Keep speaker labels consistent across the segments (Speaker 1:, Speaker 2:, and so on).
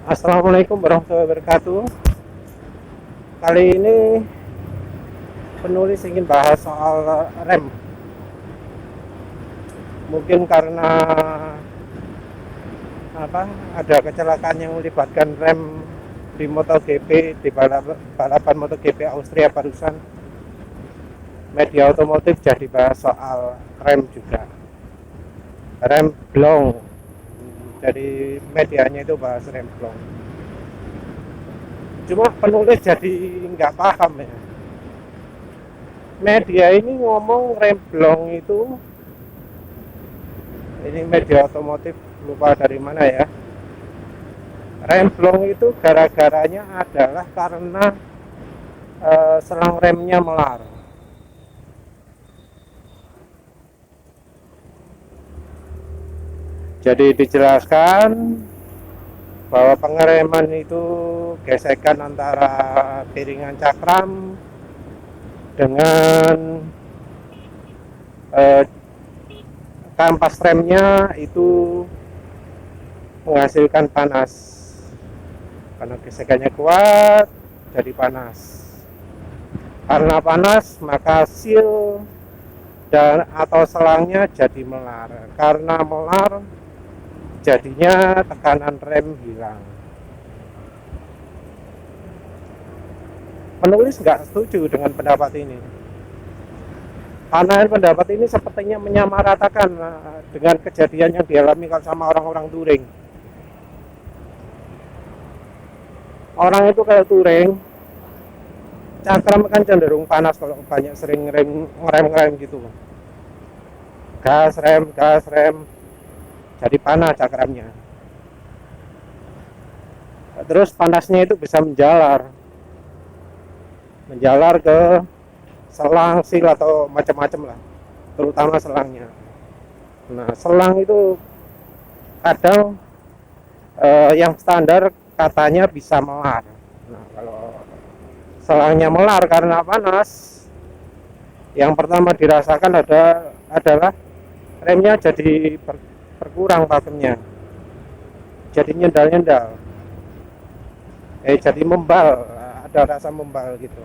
Speaker 1: Assalamualaikum warahmatullahi wabarakatuh. Kali ini penulis ingin bahas soal rem. Mungkin karena ada kecelakaan yang melibatkan rem di MotoGP, di balapan MotoGP Austria barusan. Media otomotif jadi bahas soal rem juga. Rem blong. Jadi medianya itu bahas rem blong. Cuma penulis jadi nggak paham ya. Media ini ngomong rem blong itu, ini media otomotif, lupa dari mana ya. Rem blong itu gara-garanya adalah karena selang remnya melar. Jadi dijelaskan bahwa pengereman itu gesekan antara piringan cakram dengan kampas remnya itu menghasilkan panas. Karena gesekannya kuat, jadi panas. Karena panas, maka seal dan atau selangnya jadi melar. Karena melar, jadinya tekanan rem hilang. Penulis nggak setuju dengan pendapat ini. Karena pendapat ini sepertinya menyamaratakan dengan kejadian yang dialami sama orang-orang touring. Orang itu kayak touring, cakram kan cenderung panas kalau banyak sering ngerem gitu. Gas rem, jadi panas cakramnya. Terus panasnya itu bisa menjalar ke selang, sil atau macam-macam lah, terutama selangnya. Nah, selang itu kadang yang standar katanya bisa melar. Nah, kalau selangnya melar karena panas, yang pertama dirasakan adalah remnya jadi berkurang pakemnya, jadi nyendal-nyendal, jadi membal, ada rasa membal gitu.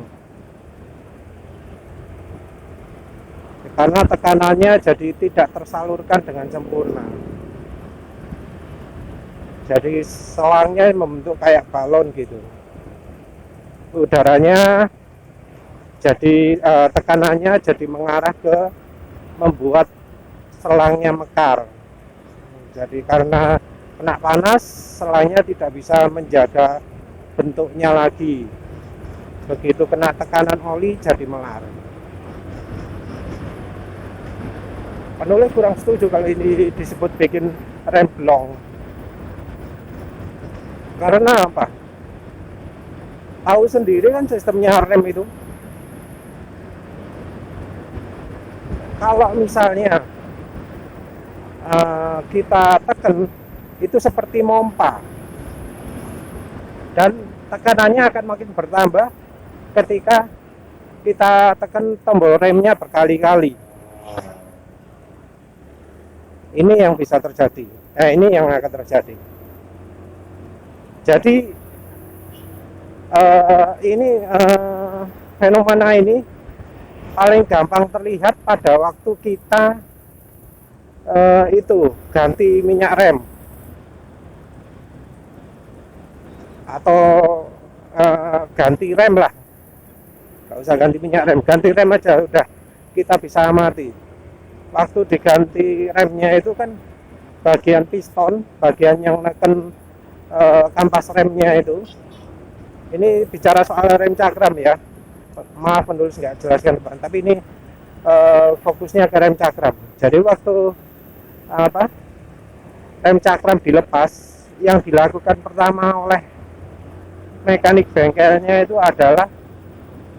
Speaker 1: Karena tekanannya jadi tidak tersalurkan dengan sempurna. Jadi selangnya membentuk kayak balon gitu. Udaranya jadi tekanannya jadi mengarah ke membuat selangnya mekar. Jadi karena kena panas, selangnya tidak bisa menjaga bentuknya lagi. Begitu kena tekanan oli jadi melar. Penulis kurang setuju kalau ini disebut bikin rem blong. Karena apa? Tahu sendiri kan sistemnya rem itu. Kalau misalnya kita tekan, itu seperti mompa, dan tekanannya akan makin bertambah ketika kita tekan tombol remnya berkali-kali. Ini yang bisa terjadi. Ini yang akan terjadi. Jadi fenomena ini paling gampang terlihat pada waktu kita ganti minyak rem atau ganti rem lah. Gak usah ganti minyak rem, ganti rem aja udah kita bisa amati. Waktu diganti remnya itu kan bagian piston, bagian yang neken kampas remnya itu. Ini bicara soal rem cakram ya. Maaf penulis nggak jelaskan depan, tapi ini fokusnya ke rem cakram. Jadi waktu rem cakram dilepas, yang dilakukan pertama oleh mekanik bengkelnya itu adalah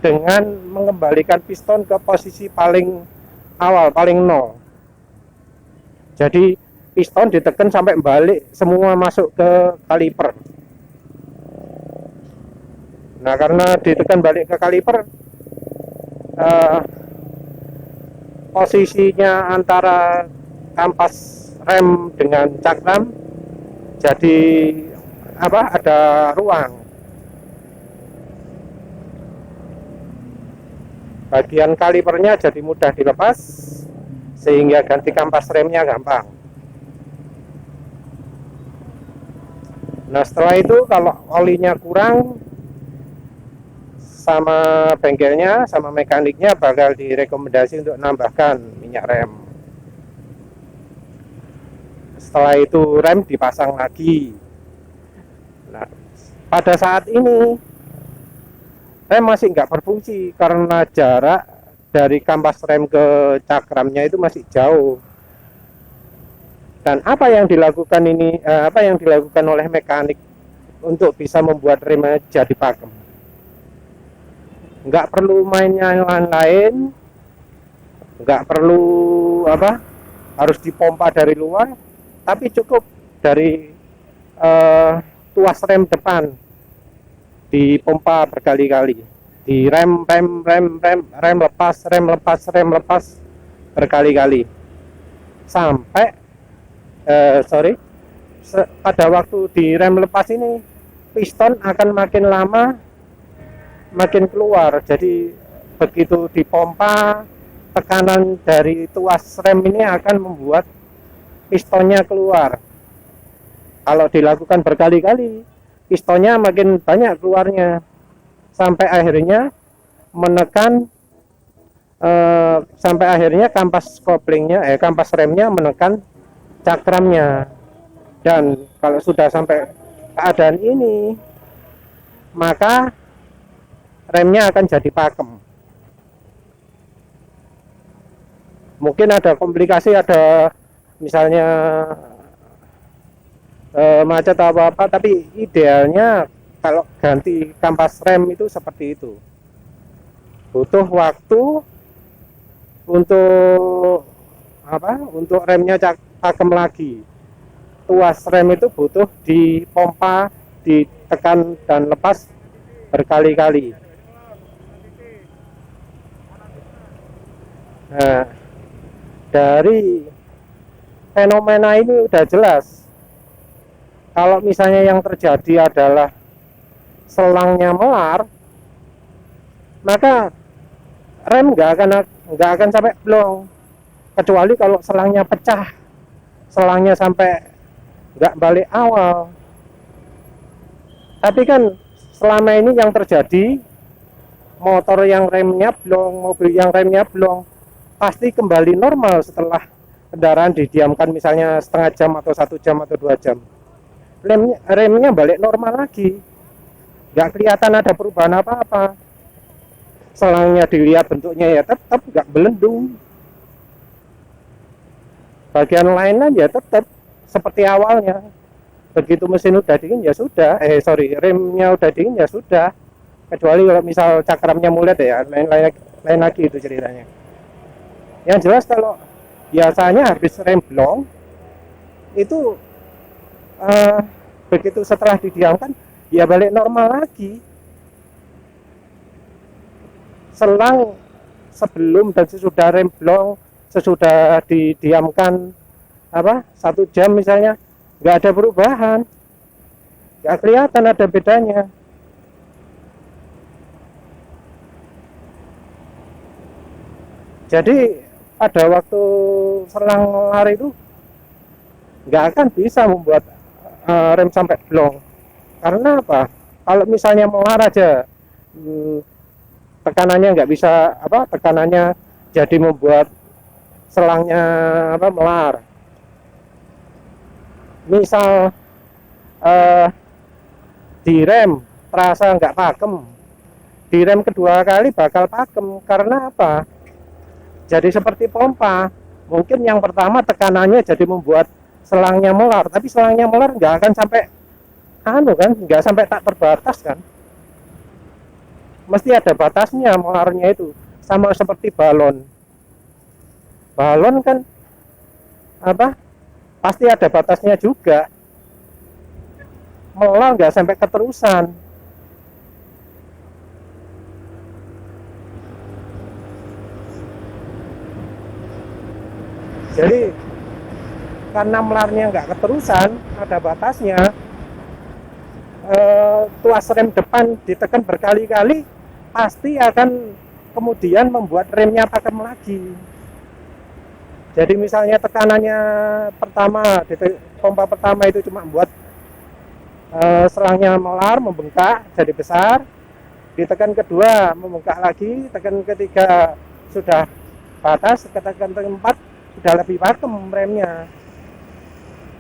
Speaker 1: dengan mengembalikan piston ke posisi paling awal, paling nol. Jadi piston ditekan sampai balik semua masuk ke kaliper. Nah, karena ditekan balik ke kaliper, posisinya antara kampas rem dengan cakram jadi ada ruang. Bagian kalipernya jadi mudah dilepas sehingga ganti kampas remnya gampang. Nah, setelah itu kalau olinya kurang, sama bengkelnya, sama mekaniknya bakal direkomendasi untuk nambahkan minyak rem. Setelah itu rem dipasang lagi. Nah, pada saat ini rem masih nggak berfungsi karena jarak dari kampas rem ke cakramnya itu masih jauh. Dan apa yang dilakukan oleh mekanik untuk bisa membuat remnya jadi pakem? Nggak perlu mainnya yang lain, nggak perlu harus dipompa dari luar, tapi cukup dari tuas rem depan dipompa berkali-kali, di rem lepas berkali-kali sampai pada waktu di rem lepas ini piston akan makin lama makin keluar. Jadi begitu dipompa, tekanan dari tuas rem ini akan membuat pistonnya keluar. Kalau dilakukan berkali-kali, pistonnya makin banyak keluarnya sampai akhirnya kampas kampas remnya menekan cakramnya. Dan kalau sudah sampai keadaan ini, maka remnya akan jadi pakem. Mungkin ada komplikasi, ada misalnya macet atau apa, tapi idealnya kalau ganti kampas rem itu seperti itu. Butuh waktu untuk remnya pakem lagi. Tuas rem itu butuh dipompa, ditekan dan lepas berkali-kali. Nah, dari fenomena ini udah jelas. Kalau misalnya yang terjadi adalah selangnya melar, maka rem nggak akan sampai blong. Kecuali kalau selangnya pecah, selangnya sampai nggak balik awal. Tapi kan selama ini yang terjadi, motor yang remnya blong, mobil yang remnya blong, pasti kembali normal setelah kendaraan didiamkan misalnya setengah jam atau 1 jam atau 2 jam. Remnya balik normal lagi, nggak kelihatan ada perubahan apa-apa. Selangnya dilihat bentuknya ya tetap nggak belendung. Bagian lainnya ya tetap seperti awalnya. Begitu mesin udah dingin ya sudah, remnya udah dingin ya sudah. Kecuali kalau misal cakramnya mulet ya, lain lagi itu ceritanya. Yang jelas kalau biasanya habis rem blong itu begitu setelah didiamkan ya balik normal lagi. Selang sebelum dan sesudah rem blong, sesudah didiamkan 1 jam misalnya, nggak ada perubahan, nggak kelihatan ada bedanya. Jadi pada waktu selang melar itu nggak akan bisa membuat rem sampai blong. Karena apa? Kalau misalnya melar aja, tekanannya nggak bisa tekanannya jadi membuat selangnya melar. Misal di rem terasa nggak pakem, di rem kedua kali bakal pakem. Karena apa? Jadi seperti pompa. Mungkin yang pertama tekanannya jadi membuat selangnya melar, tapi selangnya melar nggak akan sampai nggak sampai tak terbatas kan. Mesti ada batasnya melarnya itu. Sama seperti balon. Balon kan pasti ada batasnya juga. Melar nggak sampai keterusan. Jadi karena melarnya nggak keterusan, ada batasnya, tuas rem depan ditekan berkali-kali, pasti akan kemudian membuat remnya pakem lagi. Jadi misalnya tekanannya pertama di pompa pertama itu cuma buat selangnya melar, membengkak jadi besar, ditekan kedua membengkak lagi, tekan ketiga sudah batas, tekan keempat sudah lebih pakem remnya,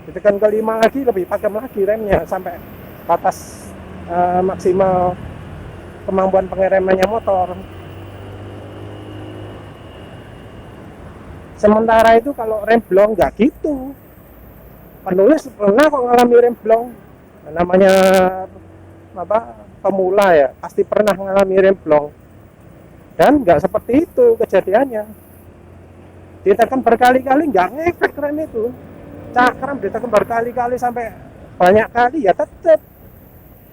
Speaker 1: ditekan kelima lagi lebih pakem lagi remnya sampai batas maksimal kemampuan pengeremannya motor. Sementara itu kalau rem blong nggak gitu. Penulis pernah kok ngalami rem blong. Namanya pemula ya, pasti pernah ngalami rem blong. Dan nggak seperti itu kejadiannya. Ditekan berkali-kali nggak ngefek rem itu. Cakram ditekan berkali-kali sampai banyak kali ya tetap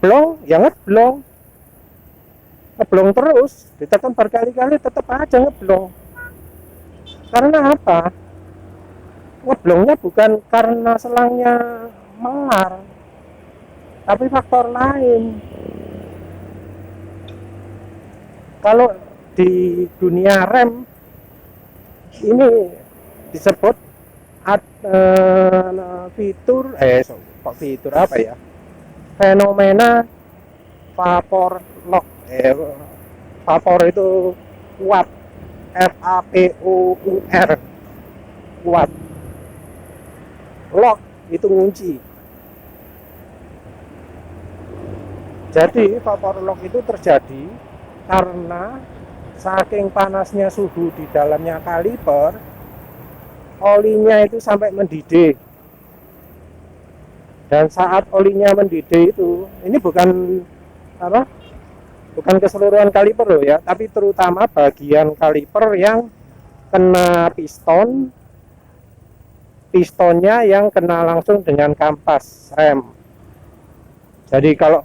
Speaker 1: blong, ya ngeblong. Ngeblong terus, ditekan berkali-kali tetap aja ngeblong. Karena apa? Ngeblongnya bukan karena selangnya melar, tapi faktor lain. Kalau di dunia rem ini disebut fitur fitur apa ya, fenomena vapor lock. Vapor itu kuat, VAPOUR, kuat. Lock itu ngunci. Jadi vapor lock itu terjadi karena saking panasnya suhu di dalamnya kaliper, olinya itu sampai mendidih. Dan saat olinya mendidih itu, ini bukan keseluruhan kaliper loh ya, tapi terutama bagian kaliper yang kena pistonnya yang kena langsung dengan kampas rem. Jadi kalau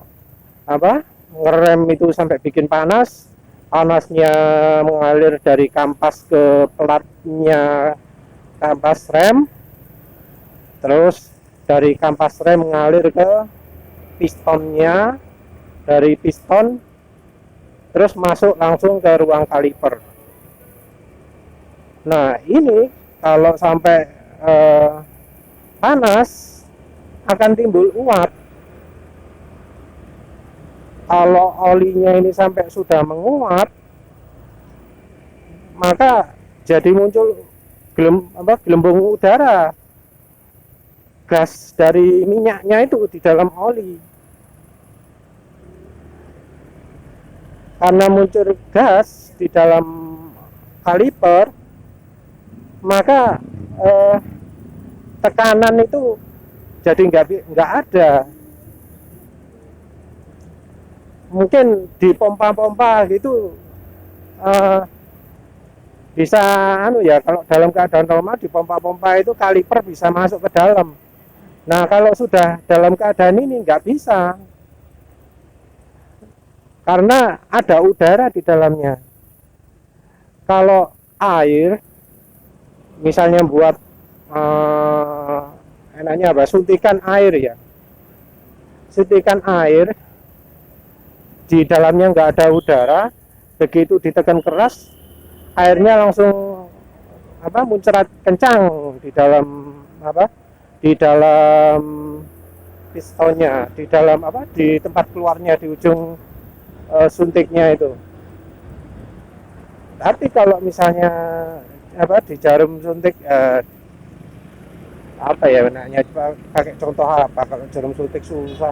Speaker 1: ngerem itu sampai bikin panasnya mengalir dari kampas ke pelatnya kampas rem, terus dari kampas rem mengalir ke pistonnya, dari piston terus masuk langsung ke ruang kaliper. Nah ini kalau sampai panas akan timbul uap. Kalau olinya ini sampai sudah menguap, maka jadi muncul gelembung udara, gas dari minyaknya itu di dalam oli. Karena muncul gas di dalam kaliper, maka tekanan itu jadi nggak ada. Mungkin di pompa-pompa gitu bisa kalau dalam keadaan normal di pompa-pompa itu kaliper bisa masuk ke dalam. Nah kalau sudah dalam keadaan ini nggak bisa, karena ada udara di dalamnya. Kalau air misalnya buat suntikan air ya, suntikan air di dalamnya nggak ada udara, begitu ditekan keras airnya langsung muncrat kencang di dalam pistonnya, di tempat keluarnya di ujung suntiknya itu. Tapi kalau misalnya di jarum suntik pakai contoh apa, kalau jarum suntik susah,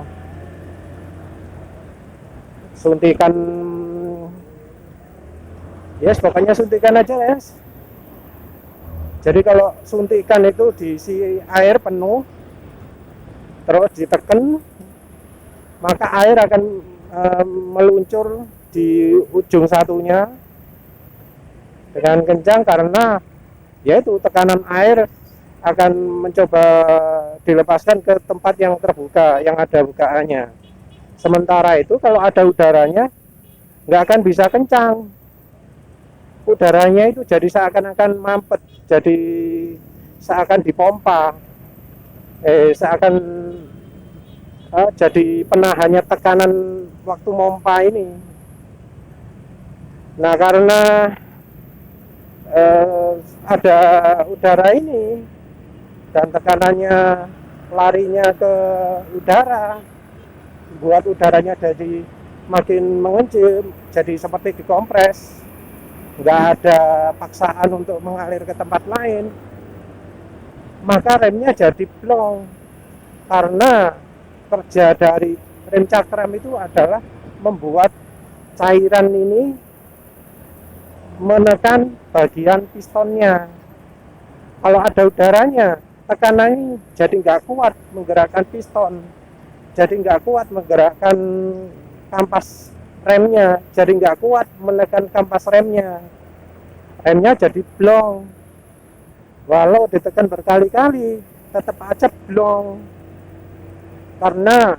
Speaker 1: suntikan pokoknya suntikan aja Jadi kalau suntikan itu diisi air penuh terus ditekan, maka air akan meluncur di ujung satunya dengan kencang, karena yaitu tekanan air akan mencoba dilepaskan ke tempat yang terbuka, yang ada bukaannya. Sementara itu kalau ada udaranya nggak akan bisa kencang, udaranya itu jadi seakan-akan mampet, jadi seakan dipompa, seakan jadi penahannya tekanan waktu mompa ini. Nah, karena ada udara ini dan tekanannya larinya ke udara, buat udaranya jadi makin mengencim, jadi seperti dikompres, nggak ada paksaan untuk mengalir ke tempat lain, maka remnya jadi blong. Karena kerja dari rem cakram itu adalah membuat cairan ini menekan bagian pistonnya. Kalau ada udaranya, tekanan ini jadi nggak kuat menggerakkan piston, jadi nggak kuat menggerakkan kampas remnya, jadi nggak kuat menekan kampas remnya. Remnya jadi blong. Walau ditekan berkali-kali, tetap aja blong. Karena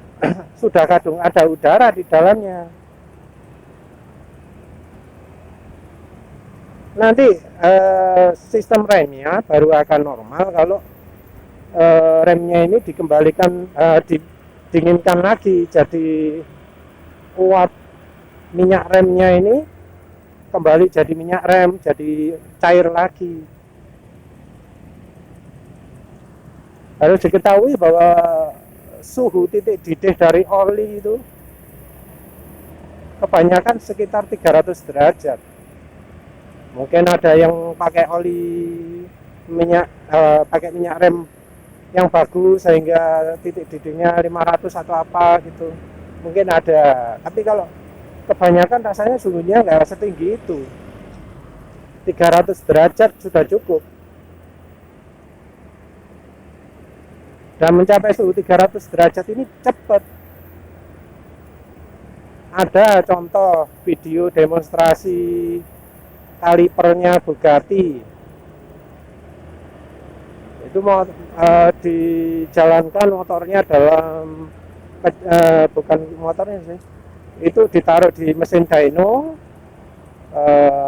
Speaker 1: sudah kadung ada udara di dalamnya. Nanti sistem remnya baru akan normal kalau remnya ini dikembalikan, didinginkan lagi, jadi uap minyak remnya ini kembali jadi minyak rem, jadi cair lagi. Harus diketahui bahwa suhu titik didih dari oli itu kebanyakan sekitar 300 derajat. Mungkin ada yang pakai oli minyak, pakai minyak rem yang bagus sehingga titik didihnya 500 atau apa gitu, mungkin ada. Tapi kalau kebanyakan rasanya suhunya nggak setinggi itu, 300 derajat sudah cukup. Dan mencapai suhu 300 derajat ini cepat. Ada contoh video demonstrasi kalipernya Bugatti. Itu mau dijalankan motornya dalam, bukan motornya sih, itu ditaruh di mesin dyno,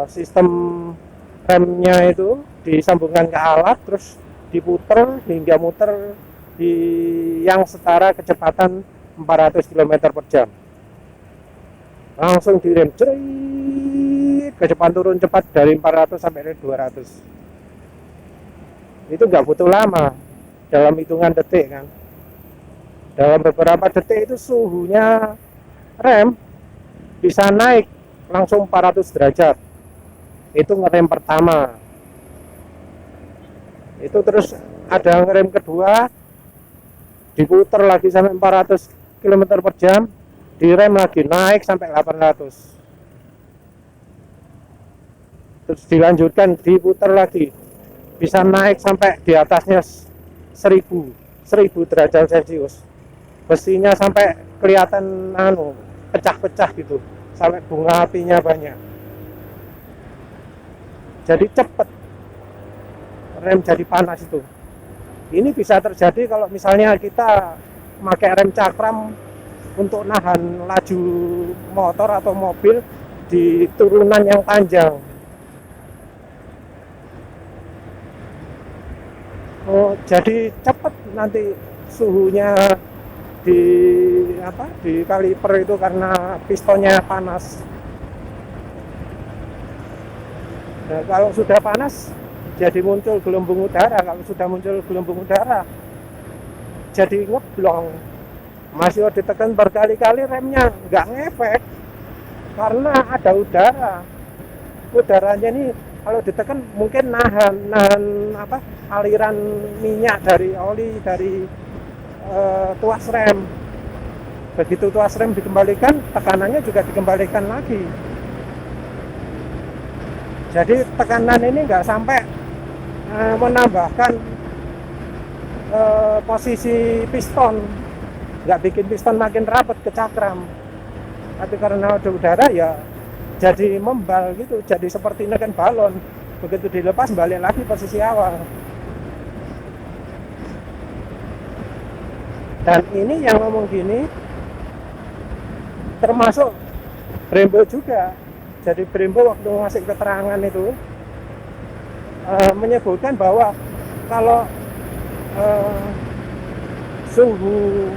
Speaker 1: sistem remnya itu disambungkan ke alat, terus diputer hingga muter di yang setara kecepatan 400 km per jam. Langsung direm, cerit, kecepatan turun cepat dari 400 sampai 200. Itu nggak butuh lama, dalam hitungan detik kan. Dalam beberapa detik itu suhunya rem bisa naik langsung 400 derajat. Itu ngerem pertama. Itu terus ada ngerem kedua, diputer lagi sampai 400 km per jam, direm lagi naik sampai 800. Terus dilanjutkan, diputer lagi, bisa naik sampai di atasnya 1000 derajat Celcius. Besinya sampai kelihatan pecah-pecah gitu, sampai bunga apinya banyak. Jadi cepat rem jadi panas itu. Ini bisa terjadi kalau misalnya kita pakai rem cakram untuk nahan laju motor atau mobil di turunan yang panjang. Jadi cepat nanti suhunya di kaliper itu karena pistonnya panas. Nah, kalau sudah panas jadi muncul gelembung udara. Kalau sudah muncul gelembung udara jadi ngeblong. Masih ditekan berkali-kali remnya nggak ngefek karena ada udara. Udaranya ini kalau ditekan mungkin nahan aliran minyak dari oli dari tuas rem. Begitu tuas rem dikembalikan, tekanannya juga dikembalikan lagi. Jadi tekanan ini nggak sampai menambahkan posisi piston, nggak bikin piston makin rapat ke cakram, tapi karena ada udara ya jadi membal gitu, jadi seperti neken balon. Begitu dilepas balik lagi posisi awal. Dan ini yang ngomong gini termasuk Brembo juga. Jadi Brembo waktu ngasih keterangan itu menyebutkan bahwa kalau suhu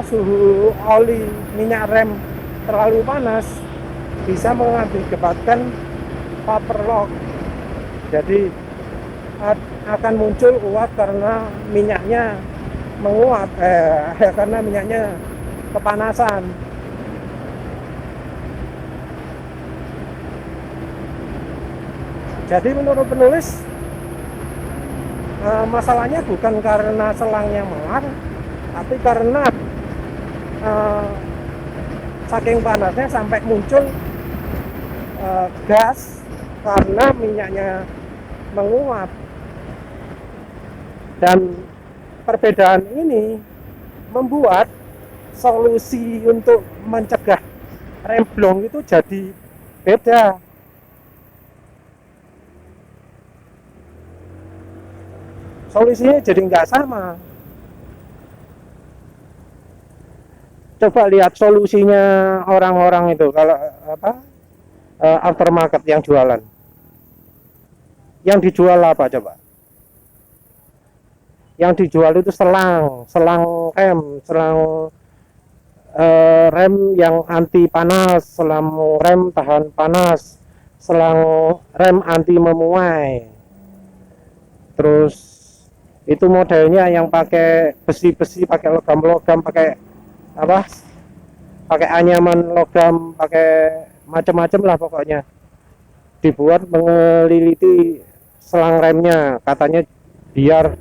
Speaker 1: suhu oli minyak rem terlalu panas, bisa mengakibatkan paper lock. Jadi akan muncul uap karena minyaknya menguap, karena minyaknya kepanasan. Jadi menurut penulis, masalahnya bukan karena selangnya melar, tapi karena saking panasnya sampai muncul gas karena minyaknya menguap. Dan perbedaan ini membuat solusi untuk mencegah remblong itu jadi beda. Solusinya jadi nggak sama. Coba lihat solusinya orang-orang itu kalau aftermarket yang jualan. Yang dijual apa coba? Yang dijual itu selang rem yang anti panas, selang rem tahan panas, selang rem anti memuai. Terus itu modelnya yang pakai besi-besi, pakai logam-logam, pakai anyaman logam, pakai macam-macam lah pokoknya, dibuat mengeliliti selang remnya, katanya biar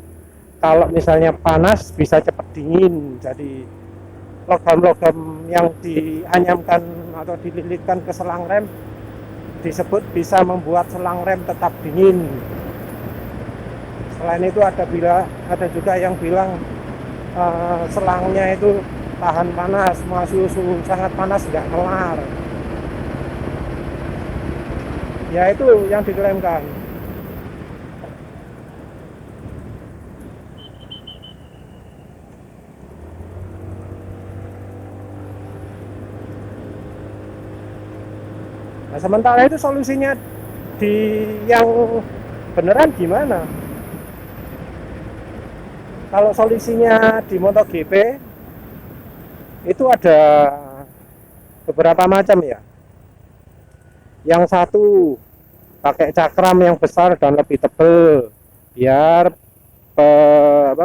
Speaker 1: kalau misalnya panas bisa cepat dingin. Jadi logam-logam yang dianyamkan atau dililitkan ke selang rem disebut bisa membuat selang rem tetap dingin. Selain itu ada juga yang bilang selangnya itu tahan panas, masih suhu sangat panas nggak kelar. Ya itu yang diklaimkan. Nah, sementara itu solusinya di yang beneran gimana? Kalau solusinya di MotoGP itu ada beberapa macam ya. Yang satu pakai cakram yang besar dan lebih tebal biar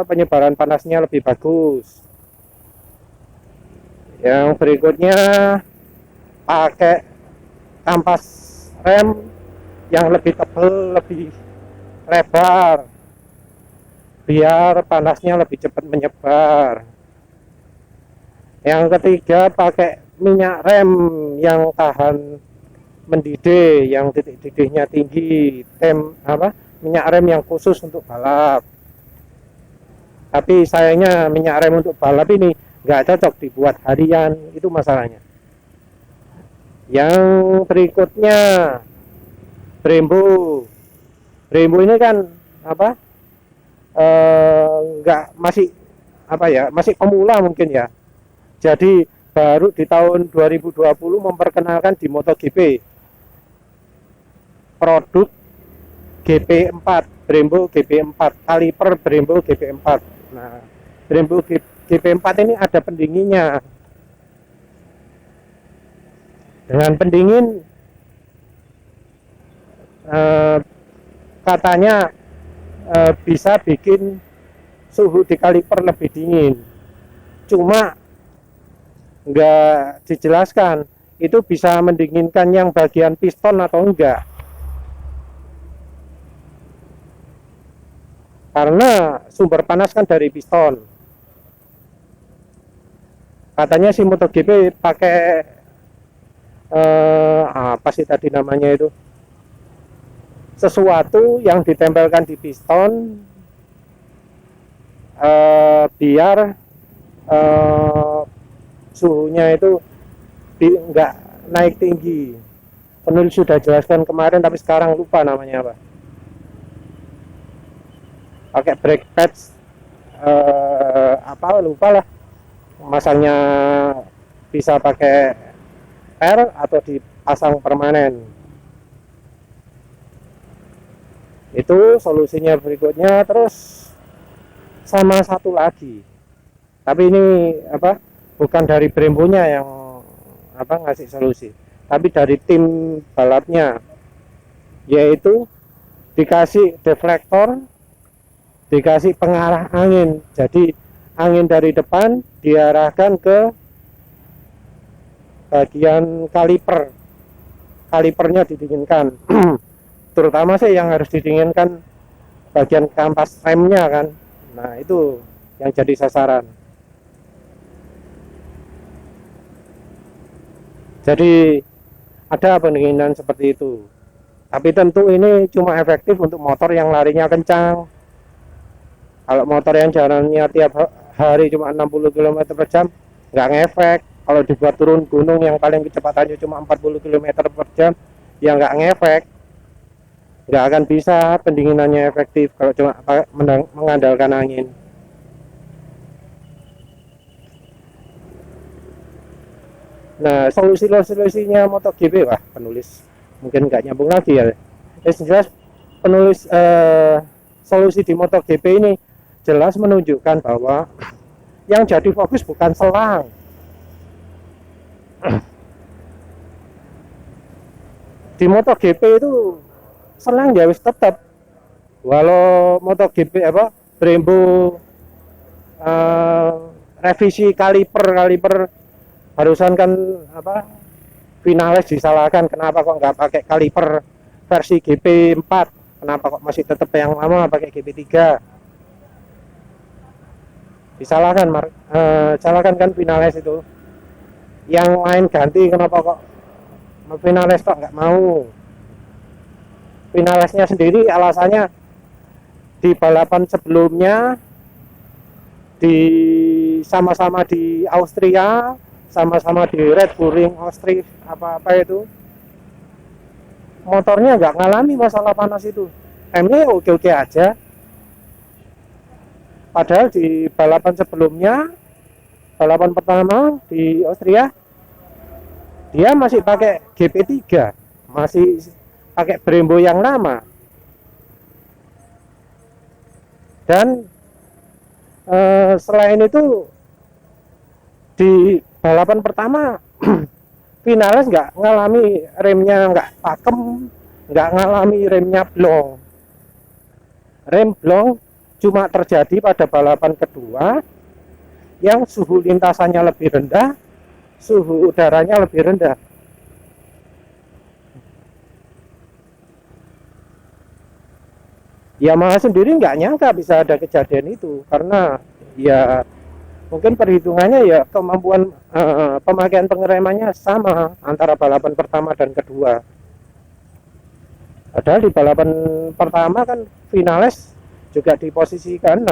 Speaker 1: penyebaran panasnya lebih bagus. Yang berikutnya pakai kampas rem yang lebih tebal, lebih lebar biar panasnya lebih cepat menyebar. Yang ketiga pakai minyak rem yang tahan mendidih, yang titik didihnya tinggi, minyak rem yang khusus untuk balap. Tapi sayangnya minyak rem untuk balap ini nggak cocok dibuat harian, itu masalahnya. Yang berikutnya Brembo ini kan masih pemula mungkin ya. Jadi baru di tahun 2020 memperkenalkan di MotoGP produk GP4, Brembo GP4, kaliper Brembo GP4. Nah, Brembo GP4 ini ada pendinginnya. Dengan pendingin katanya bisa bikin suhu di kaliper lebih dingin. Cuma nggak dijelaskan itu bisa mendinginkan yang bagian piston atau enggak, karena sumber panas kan dari piston. Katanya si MotoGP pakai apa sih tadi namanya itu, sesuatu yang ditempelkan di piston biar suhunya itu nggak naik tinggi. Penulis sudah jelaskan kemarin tapi sekarang lupa namanya apa. Pakai brake pads lupa lah, masangnya bisa pakai air atau dipasang permanen. Itu solusinya berikutnya. Terus sama satu lagi, Tapi ini apa, bukan dari Brembo-nya yang apa ngasih solusi, tapi dari tim balapnya, yaitu dikasih deflektor, dikasih pengarah angin. Jadi angin dari depan diarahkan ke bagian kaliper. Kalipernya didinginkan. Terutama sih yang harus didinginkan bagian kampas remnya kan. Nah, itu yang jadi sasaran. Jadi ada pendinginan seperti itu. Tapi tentu ini cuma efektif untuk motor yang larinya kencang. Kalau motor yang jalannya tiap hari cuma 60 km per jam, nggak ngefek. Kalau dibuat turun gunung yang paling kecepatannya cuma 40 km per jam, ya nggak ngefek. Nggak akan bisa pendinginannya efektif kalau cuma mengandalkan angin. Nah, solusinya MotoGP, wah penulis mungkin nggak nyambung lagi ya. Jelas penulis solusi di MotoGP ini jelas menunjukkan bahwa yang jadi fokus bukan selang. Di MotoGP itu selang ya wis tetap. Walau MotoGP apa Brembo revisi kaliper barusan kan apa finalis disalahkan, kenapa kok nggak pakai kaliper versi GP4, kenapa kok masih tetap yang lama pakai GP3, disalahkan salahkan kan finalis itu, yang lain ganti kenapa kok finalis kok nggak mau. Finalisnya sendiri alasannya di balapan sebelumnya di sama-sama di Austria, sama-sama di Red Bull Ring Austria apa itu, motornya nggak ngalami masalah panas itu, remnya oke-oke aja. Padahal di balapan sebelumnya, balapan pertama di Austria, dia masih pakai GP3, masih pakai Brembo yang lama. Dan selain itu di balapan pertama finalis nggak ngalami remnya nggak pakem, nggak ngalami remnya blong. Rem blong cuma terjadi pada balapan kedua yang suhu lintasannya lebih rendah, suhu udaranya lebih rendah. Yamaha sendiri nggak nyangka bisa ada kejadian itu, karena ya mungkin perhitungannya ya kemampuan pemakaian pengeremannya sama antara balapan pertama dan kedua. Padahal di balapan pertama kan finalis juga di posisi ke-6.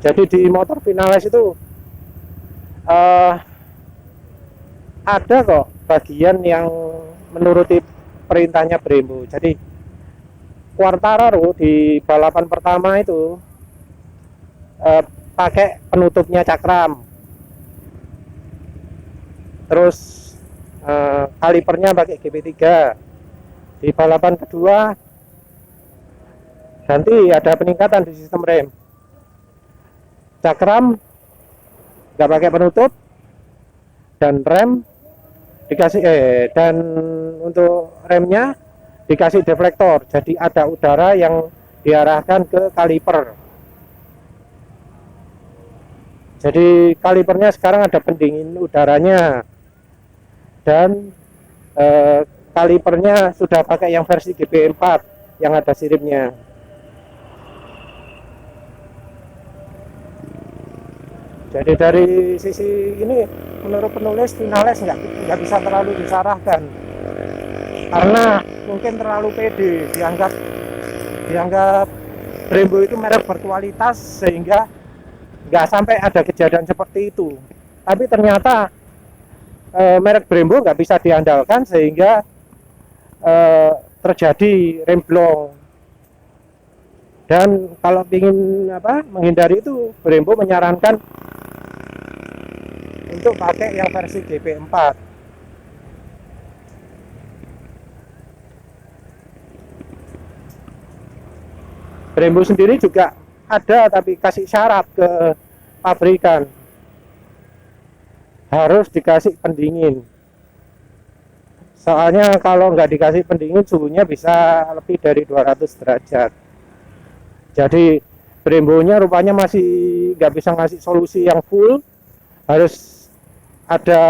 Speaker 1: Jadi di motor finalis itu ada kok bagian yang menuruti perintahnya Brembo. Jadi Quartararo di balapan pertama itu pakai penutupnya cakram, terus kalipernya pakai GP3. Di balapan kedua ganti, ada peningkatan di sistem rem, cakram nggak pakai penutup, dan rem dikasih dan untuk remnya dikasih deflektor, jadi ada udara yang diarahkan ke kaliper. Jadi kalipernya sekarang ada pendingin udaranya, dan kalipernya sudah pakai yang versi GP4 yang ada siripnya. Jadi dari sisi ini menurut penulis finalis nggak bisa terlalu disarahkan, karena mungkin terlalu pede, dianggap Brembo itu merek berkualitas sehingga nggak sampai ada kejadian seperti itu. Tapi ternyata merek Brembo nggak bisa diandalkan sehingga terjadi rem blong. Dan kalau ingin menghindari itu, Brembo menyarankan untuk pakai yang versi GP4. Brembo sendiri juga ada, tapi kasih syarat ke pabrikan, harus dikasih pendingin. Soalnya kalau nggak dikasih pendingin suhunya bisa lebih dari 200 derajat. Jadi Brembonya rupanya masih nggak bisa ngasih solusi yang full, harus ada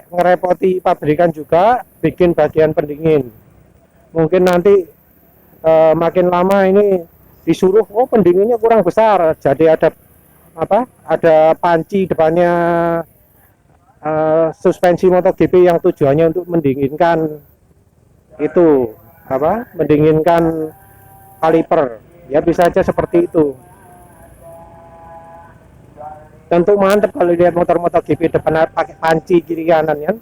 Speaker 1: ngerepoti pabrikan juga bikin bagian pendingin. Mungkin nanti makin lama ini disuruh, oh pendinginnya kurang besar, jadi ada ada panci depannya suspensi MotoGP yang tujuannya untuk mendinginkan itu mendinginkan kaliper, ya bisa aja seperti itu. Tentu mantep kalau lihat motor MotoGP depan pakai panci kiri kanan kan,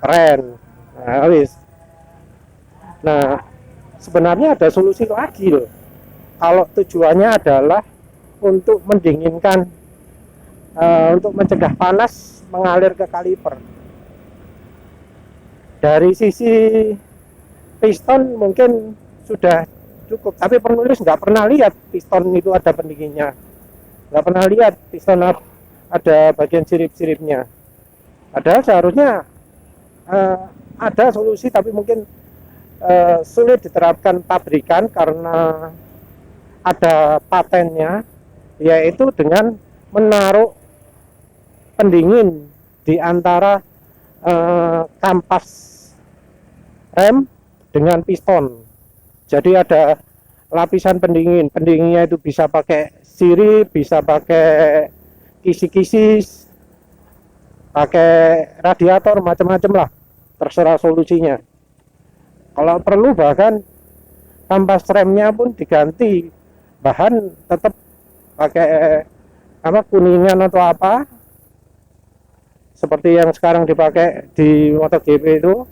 Speaker 1: keren. Nah, habis. Nah, sebenarnya ada solusi lagi loh. Kalau tujuannya adalah untuk mendinginkan, untuk mencegah panas mengalir ke kaliper. Dari sisi piston mungkin sudah cukup, tapi penulis nggak pernah lihat piston itu ada pendinginnya, nggak pernah lihat piston ada bagian sirip-siripnya. Padahal seharusnya ada solusi, tapi mungkin sulit diterapkan pabrikan karena ada patennya, yaitu dengan menaruh pendingin di antara kampas rem dengan piston. Jadi ada lapisan pendingin. Pendinginnya itu bisa pakai sirip, bisa pakai kisi-kisi, pakai radiator, macam-macam lah, terserah solusinya. Kalau perlu bahkan kampas remnya pun diganti, bahan tetap pakai kuningan atau apa, seperti yang sekarang dipakai di MotoGP itu,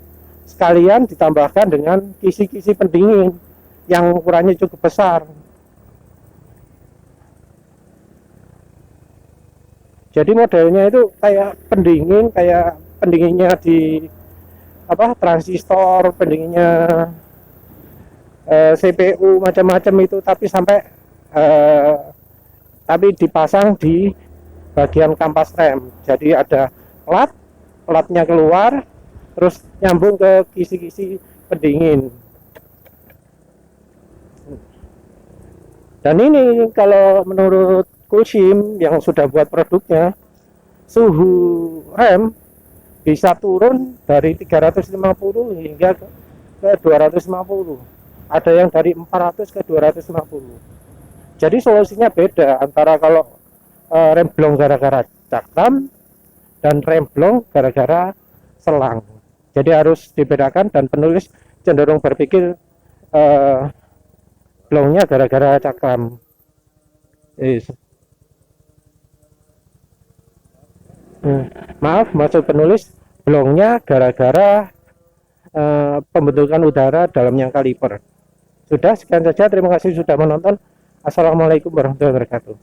Speaker 1: sekalian ditambahkan dengan kisi-kisi pendingin yang ukurannya cukup besar. Jadi modelnya itu kayak pendinginnya di transistor, pendinginnya CPU macam-macam itu, tapi dipasang di bagian kampas rem. Jadi ada platnya keluar, terus nyambung ke kisi-kisi pendingin. Dan ini kalau menurut Kulsim yang sudah buat produknya, suhu rem bisa turun dari 350 hingga ke 250. Ada yang dari 400 ke 250. Jadi solusinya beda antara kalau rem blong gara-gara cakram dan rem blong gara-gara selang. Jadi harus dibedakan, dan penulis cenderung berpikir blongnya gara-gara cakram. Maaf, maksud penulis blongnya gara-gara pembentukan udara dalamnya kaliper. Sudah, sekian saja. Terima kasih sudah menonton. Assalamualaikum warahmatullahi wabarakatuh.